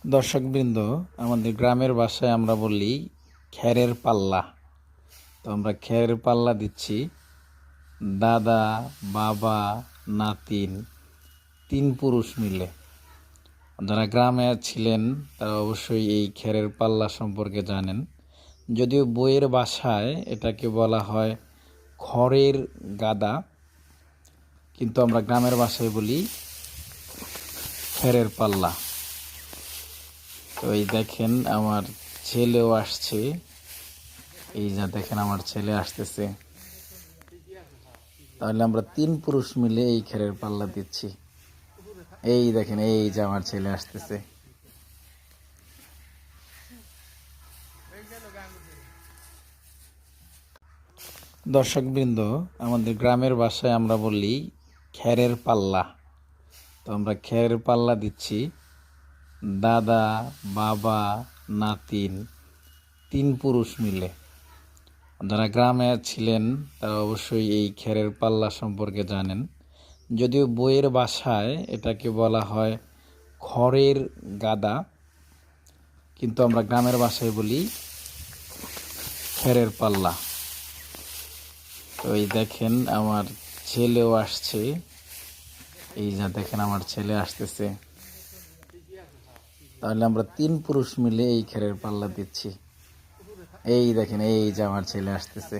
দর্শকবৃন্দ, আমাদের গ্রামের ভাষায় আমরা বলি খ্যারের পাল্লা। তো আমরা খ্যারের পাল্লা দিচ্ছি দাদা, বাবা, নাতিন, তিন পুরুষ মিলে। যারা গ্রামে ছিলেন তারা অবশ্যই এই খ্যারের পাল্লা সম্পর্কে জানেন। যদিও বইয়ের ভাষায় এটাকে বলা হয় খড়ের গাদা, কিন্তু আমরা গ্রামের ভাষায় বলি খ্যারের পাল্লা। তো এই দেখেন আমার ছেলেও আসছে, এই যা দেখেন আমার ছেলে আসতেছে। তাহলে আমরা তিন পুরুষ মিলে এই খ্যারের পাল্লা দিচ্ছি। এই দেখেন, এই যে আমার ছেলে আসতেছে। দর্শকবৃন্দ, আমাদের গ্রামের ভাষায় আমরা বলি খ্যারের পাল্লা। তো আমরা খ্যারের পাল্লা দিচ্ছি দাদা, বাবা, নাতিন, তিন পুরুষ মিলে। যারা গ্রামে ছিলেন তারা অবশ্যই এই খ্যারের পাল্লা সম্পর্কে জানেন। যদিও বইয়ের ভাষায় এটাকে বলা হয় খড়ের গাদা, কিন্তু আমরা গ্রামের ভাষায় বলি খ্যারের পাল্লা। তো এই দেখেন আমার ছেলেও আসছে, এই যা দেখেন আমার ছেলে আসতেছে। তাহলে আমরা তিন পুরুষ মিলে এই খ্যারের পাল্লা দিচ্ছি। এই দেখেন, এই যে আমার ছেলে আসতেছে।